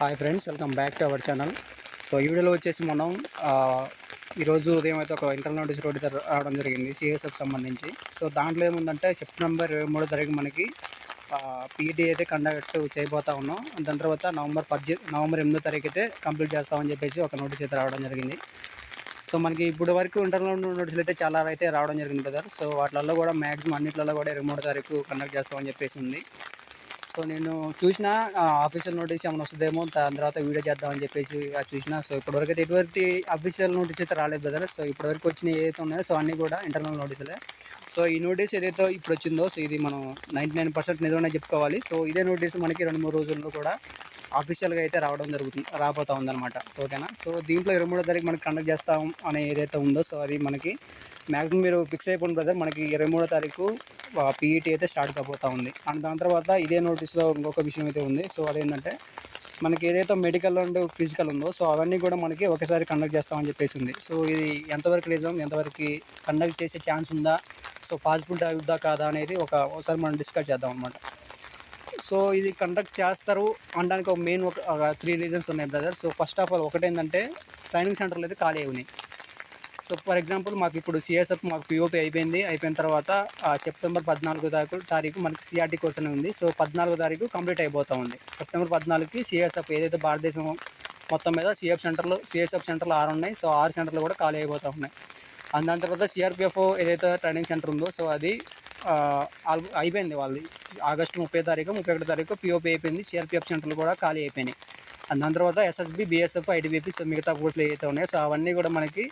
Hi friends, welcome back to our channel. So ఈ వీడియోలో వచ్చేసి మనం ఈరోజు ఉదయం అయితే ఒక ఇంటర్నల్ నోటీస్ రోడ్డు రావడం జరిగింది సిఎస్ఎఫ్ సంబంధించి. సో దాంట్లో ఏముందంటే సెప్టెంబర్ 23 తారీఖు మనకి పీఈటీ అయితే కండక్ట్ చేయబోతా ఉన్నాం. దాని తర్వాత నవంబర్ 8 తారీఖు అయితే కంప్లీట్ చేస్తామని చెప్పేసి ఒక నోటీస్ అయితే రావడం జరిగింది. సో మనకి ఇప్పుడు వరకు ఇంటర్నల్ నోటీసులు అయితే చాలా అయితే రావడం జరిగింది కదా. సో వాటిల్లో కూడా మ్యాక్సిమం అన్నింటిలో కూడా 23 తారీఖు కండక్ట్ చేస్తామని చెప్పేసి ఉంది. సో నేను చూసిన ఆఫీషియల్ నోటీస్ ఏమైనా వస్తుందేమో, దాని తర్వాత వీడియో చేద్దామని చెప్పేసి చూసిన. సో ఇప్పటివరకు అయితే ఎటువంటి అఫీషియల్ నోటీస్ అయితే రాలేదు కదా. సో ఇప్పటివరకు వచ్చిన ఏదైతే ఉన్నాయో సో అన్నీ కూడా ఇంటర్నల్ నోటీసులే. సో ఈ నోటీస్ ఏదైతే ఇప్పుడు వచ్చిందో సో ఇది మనం 99% నిజమనే చెప్పుకోవాలి. సో ఇదే నోటీస్ మనకి 2-3 రోజుల్లో కూడా ఆఫీషియల్గా అయితే రాబోతా ఉందన్నమాట. సో ఓకేనా. సో దీంట్లో 23 తారీఖు మనకి కండక్ట్ చేస్తాం అనే ఏదైతే ఉందో సో అది మనకి మ్యాక్సిమం మీరు ఫిక్స్ అయిపోయిన బ్రదర్, మనకి 23 తారీఖు పీఈటీ అయితే స్టార్ట్ కాబోతూ ఉంది. అండ్ దాని తర్వాత ఇదే నోటీస్లో ఇంకొక విషయం అయితే ఉంది. సో అదేంటంటే మనకి ఏదైతే మెడికల్ అండ్ ఫిజికల్ ఉందో సో అవన్నీ కూడా మనకి ఒకసారి కండక్ట్ చేస్తామని చెప్పేసి ఉంది. సో ఇది ఎంతవరకు నిజం, ఎంతవరకు కండక్ట్ చేసే ఛాన్స్ ఉందా, సో పాసిబిలిటీ అవుద్దా కాదా అనేది ఒకసారి మనం డిస్కస్ చేద్దాం అనమాట. సో ఇది కండక్ట్ చేస్తారు అనడానికి ఒక మెయిన్ ఒక 3 రీజన్స్ ఉన్నాయి brother. So first of all ఒకటేంటంటే ట్రైనింగ్ సెంటర్లు అయితే ఖాళీ ఉన్నాయి. సో ఫర్ ఎగ్జాంపుల్ మాకు ఇప్పుడు సిఎస్ఎఫ్ మాకు పిఓపి అయిపోయిన తర్వాత సెప్టెంబర్ 14 తారీఖు మనకి సిఆర్టీ కోర్స్ అని ఉంది. సో 14 తారీఖు కంప్లీట్ అయిపోతూ ఉంది. సెప్టెంబర్ 14కి సిఎస్ఎఫ్ ఏదైతే భారతదేశం మొత్తం మీద సిఎస్ఎఫ్ సెంటర్లు 6 ఉన్నాయి. సో 6 సెంటర్లు కూడా ఖాళీ అయిపోతూ ఉన్నాయి. అండ్ దాని తర్వాత సిఆర్పిఎఫ్ ఏదైతే ట్రైనింగ్ సెంటర్ ఉందో సో అది అయిపోయింది. వాళ్ళది ఆగస్టు 31 తారీఖు పిఓపి అయిపోయింది. సిఆర్పిఎఫ్ సెంటర్లు కూడా ఖాళీ అయిపోయినాయి. అండ్ దాని తర్వాత ఎస్ఎస్బి, బిఎస్ఎఫ్, ఐటీబీపీ సో మిగతా పోస్టులు ఏవైతే ఉన్నాయో సో అవన్నీ కూడా మనకి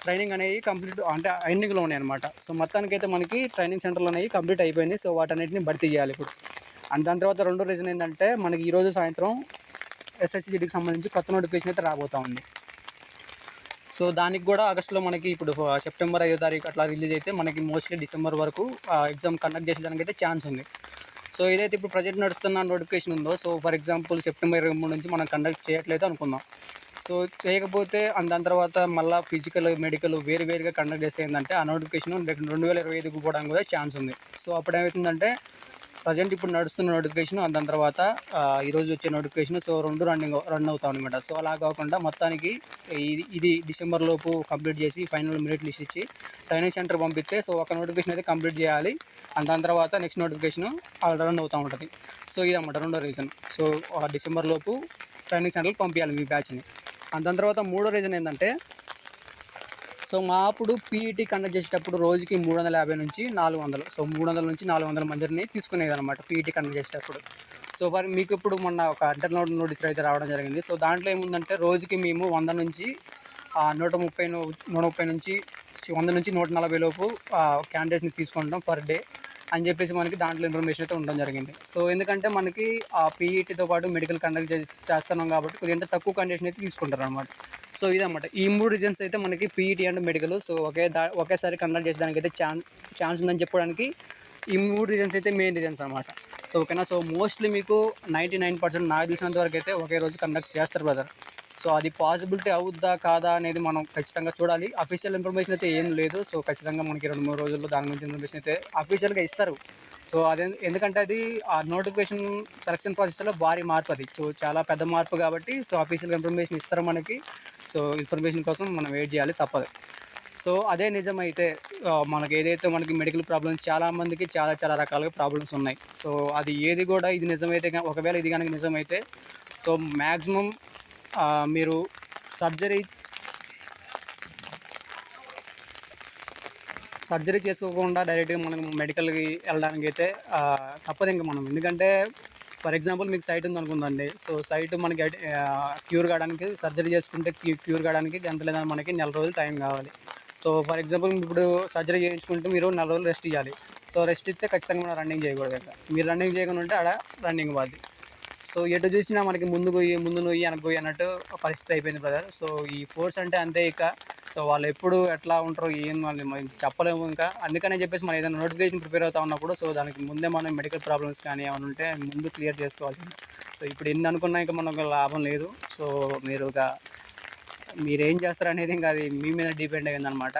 ట్రైనింగ్ అనేవి కంప్లీట్ అంటే ఎండింగ్లో ఉన్నాయి అనమాట. సో మొత్తానికైతే మనకి ట్రైనింగ్ సెంటర్లు అనేవి కంప్లీట్ అయిపోయింది. సో వాటన్నిటిని భర్తీ చేయాలి ఇప్పుడు. అండ్ దాని తర్వాత రెండో రీజన్ ఏంటంటే మనకి ఈరోజు సాయంత్రం ఎస్ఎస్సిజిడికి సంబంధించి కొత్త నోటిఫికేషన్ అయితే రాబోతూ ఉంది. సో దానికి కూడా ఆగస్టులో మనకి ఇప్పుడు సెప్టెంబర్ 5 తారీఖు అట్లా రిలీజ్ అయితే మనకి మోస్ట్లీ డిసెంబర్ వరకు ఎగ్జామ్ కండక్ట్ చేసేదానికి అయితే ఛాన్స్ ఉంది. సో ఏదైతే ఇప్పుడు ప్రజెంట్ నడుస్తున్న నోటిఫికేషన్ ఉందో సో ఫర్ ఎగ్జాంపుల్ సెప్టెంబర్ 23 నుంచి మనం కండక్ట్ చేయట్లేదు అనుకుందాం. సో చేయకపోతే దాని తర్వాత మళ్ళీ ఫిజికల్, మెడికల్ వేరుగా కండక్ట్ చేస్తే ఏంటంటే ఆ నోటిఫికేషన్ 2025కు పోవడానికి కూడా ఛాన్స్ ఉంది. సో అప్పుడు ఏమవుతుందంటే ప్రజెంట్ ఇప్పుడు నడుస్తున్న నోటిఫికేషన్ దాని తర్వాత ఈరోజు వచ్చే నోటిఫికేషన్ సో రన్ అవుతాం అనమాట. సో అలా కాకుండా మొత్తానికి ఇది డిసెంబర్ లోపు కంప్లీట్ చేసి ఫైనల్ మెరిట్ లిస్ట్ ఇచ్చి ట్రైనింగ్ సెంటర్ పంపిస్తే సో ఒక నోటిఫికేషన్ అయితే కంప్లీట్ చేయాలి. దాని తర్వాత నెక్స్ట్ నోటిఫికేషన్ రన్ అవుతూ ఉంటుంది. సో ఇదన్నమాట రెండో రీజన్. సో డిసెంబర్ లోపు ట్రైనింగ్ సెంటర్కి పంపించాలి మీ బ్యాచ్ని. దాని తర్వాత మూడో రీజన్ ఏంటంటే సో మా అప్పుడు పీఈటీ కండక్ట్ చేసేటప్పుడు రోజుకి 350 నుంచి 400, సో 300 నుంచి 400 మందిని తీసుకునేది అనమాట పీఈటీ కండక్ట్ చేసేటప్పుడు. సో మీకు ఇప్పుడు మొన్న ఒక ఇంటర్నల్ నోటీస్ అయితే రావడం జరిగింది. సో దాంట్లో ఏముందంటే రోజుకి మేము 100 నుంచి 130 నుంచి 100 నుంచి 140 లోపు క్యాండిడేట్ని తీసుకుంటాం పర్ డే అని చెప్పేసి మనకి దాంట్లో ఇన్ఫర్మేషన్ అయితే ఉండడం జరిగింది. సో ఎందుకంటే మనకి ఆ పీఈటీతో పాటు మెడికల్ కండక్ట్ చేస్తున్నాం కాబట్టి కొద్దిగా తక్కువ కండిషన్ అయితే తీసుకుంటారు అనమాట. సో ఇదన్నమాట ఈ 3 రీజన్స్ అయితే మనకి పీఈటీ అండ్ మెడికల్ సో ఒకేసారి కండక్ట్ చేసేదానికి అయితే ఛాన్స్ ఉందని చెప్పడానికి ఈ 3 రీజన్స్ అయితే మెయిన్ రీజన్స్ అనమాట. సో ఓకేనా. సో మోస్ట్లీ మీకు 99% నాకు తెలిసినంత వరకు అయితే ఒకే రోజు కండక్ట్ చేస్తారు బ్రదర్. సో అది పాసిబిలిటీ అవుద్దా కాదా అనేది మనం ఖచ్చితంగా చూడాలి. అఫీషియల్ ఇన్ఫర్మేషన్ అయితే ఏం లేదు. సో ఖచ్చితంగా మనకి 2-3 రోజుల్లో దాని గురించి ఇన్ఫర్మేషన్ అయితే అఫీషియల్గా ఇస్తారు. సో ఎందుకంటే అది ఆ నోటిఫికేషన్ సెలక్షన్ ప్రాసెస్లో భారీ మార్పు, అది సో చాలా పెద్ద మార్పు కాబట్టి సో అఫీషియల్గా ఇన్ఫర్మేషన్ ఇస్తారు మనకి. సో ఇన్ఫర్మేషన్ కోసం మనం వెయిట్ చేయాలి, తప్పదు. సో అదే నిజమైతే మనకి ఏదైతే మనకి మెడికల్ ప్రాబ్లమ్స్ చాలామందికి చాలా రకాలుగా ప్రాబ్లమ్స్ ఉన్నాయి. సో అది ఏది కూడా ఇది నిజమైతే ఒకవేళ ఇది కనుక నిజమైతే సో మ్యాక్సిమం మీరు సర్జరీ చేసుకోకుండా డైరెక్ట్గా మనం మెడికల్కి వెళ్ళడానికి అయితే తప్పదు ఇంకా మనం. ఎందుకంటే ఫర్ ఎగ్జాంపుల్ మీకు సైట్ ఉందనుకుందండి. సో సైట్ మనకి క్యూర్ కావడానికి సర్జరీ చేసుకుంటే క్యూర్ కావడానికి ఎంత లేదా మనకి 4 రోజులు టైం కావాలి. సో ఫర్ ఎగ్జాంపుల్ ఇప్పుడు సర్జరీ చేయించుకుంటే మీరు 4 రోజులు రెస్ట్ ఇవ్వాలి. సో రెస్ట్ ఇస్తే ఖచ్చితంగా మనం రన్నింగ్ చేయకూడదు. ఇంకా మీరు రన్నింగ్ చేయకుండా ఉంటే ఆడ రన్నింగ్ పోద్ది. సో ఎటు చూసినా మనకి ముందు నొయ్యి వెనక్కి పోయి అన్నట్టు పరిస్థితి అయిపోయింది బ్రదర్. సో ఈ ఫోర్స్ అంటే అంతే ఇక. సో వాళ్ళు ఎప్పుడు ఎట్లా ఉంటారో ఏం మనం చెప్పలేము ఇంకా. అందుకనే చెప్పేసి మనం ఏదైనా నోటిఫికేషన్ ప్రిపేర్ అవుతా ఉన్నప్పుడు సో దానికి ముందే మనం మెడికల్ ప్రాబ్లమ్స్ కానీ ఏమైనా ఉంటే ముందు క్లియర్ చేసుకోవాల్సింది. సో ఇప్పుడు ఎన్ని అనుకున్నా ఇంకా మనకు లాభం లేదు. సో మీరేం చేస్తారు అనేది ఇంకా అది మీ మీద డిపెండ్ అయ్యిందనమాట.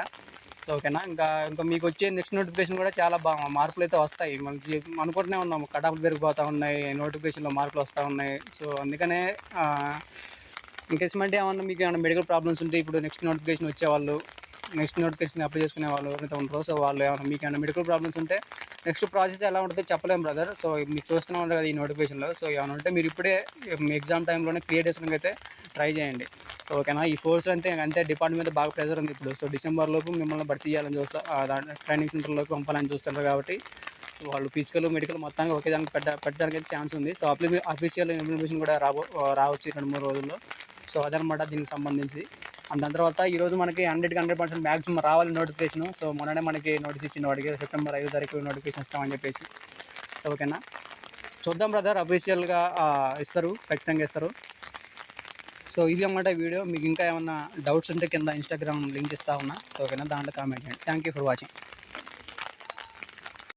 సో సో ఓకేనా. ఇంకా మీకు వచ్చే నెక్స్ట్ నోటిఫికేషన్ కూడా చాలా మార్పులు అయితే వస్తాయి. మనకి అనుకుంటూనే ఉన్నాము, కట్ ఆఫ్లు పెరిగిపోతూ ఉన్నాయి, నోటిఫికేషన్లో మార్పులు వస్తూ ఉన్నాయి. సో అందుకనే ఇన్కేస్ అంటే ఏమన్నా మీకు ఏమైనా మెడికల్ ప్రాబ్లమ్స్ ఉంటే ఇప్పుడు నెక్స్ట్ నోటిఫికేషన్ వచ్చేవాళ్ళు, నెక్స్ట్ నోటిఫికేషన్ అప్లై చేసుకునే వాళ్ళు ఎవరైతే ఉంటారో, సో వాళ్ళు ఏమైనా మీకు ఏమైనా మెడికల్ ప్రాబ్లమ్స్ ఉంటే నెక్స్ట్ ప్రాసెస్ ఎలా ఉంటుందో చెప్పలేము బ్రదర్. సో మీకు చూస్తూనే ఉంటారు కదా ఈ నోటిఫికేషన్లో. సో ఏమైనా ఉంటే మీరు ఇప్పుడే మీ ఎగ్జామ్ టైంలోనే క్లియర్ చేసుకోవడానికి అయితే ట్రై చేయండి. సో ఓకేనా. ఈ ఫోర్స్ అంతే డిపార్ట్మెంట్ మీద బాగా ప్రెజర్ ఉంది ఇప్పుడు. సో డిసెంబర్లోపు మిమ్మల్ని భర్తీ చేయాలని చూస్తారు, ట్రైనింగ్ సెంటర్లోకి పంపాలని చూస్తున్నారు కాబట్టి వాళ్ళు ఫిజికల్ మెడికల్ మొత్తానికి ఒకే దానికి పెట్టడానికి అయితే ఛాన్స్ ఉంది. సో అఫీషియల్ ఇన్ఫర్మేషన్ కూడా రావచ్చు 2-3 రోజుల్లో. సో అదనమాట దీనికి సంబంధించి. దాని తర్వాత ఈరోజు మనకి 100% మ్యాక్సిమం రావాలి నోటిఫికేషన్. సో మొన్ననే మనకి నోటీస్ ఇచ్చిన వాడికి సెప్టెంబర్ 5 తారీఖు నోటిఫికేషన్ ఇస్తామని చెప్పేసి. సో ఓకేనా, చూద్దాం బ్రదర్, అఫీషియల్గా ఇస్తారు, ఖచ్చితంగా ఇస్తారు. సో ఇది అన్నమాట వీడియో. మీకు ఇంకా ఏమన్నా డౌట్స్ ఉంటే కింద ఇన్స్టాగ్రామ్ లింక్ ఇస్తా ఉన్నా. సో ఓకేనా, దాంట్లో కామెంట్ చేయండి. Thank you for watching.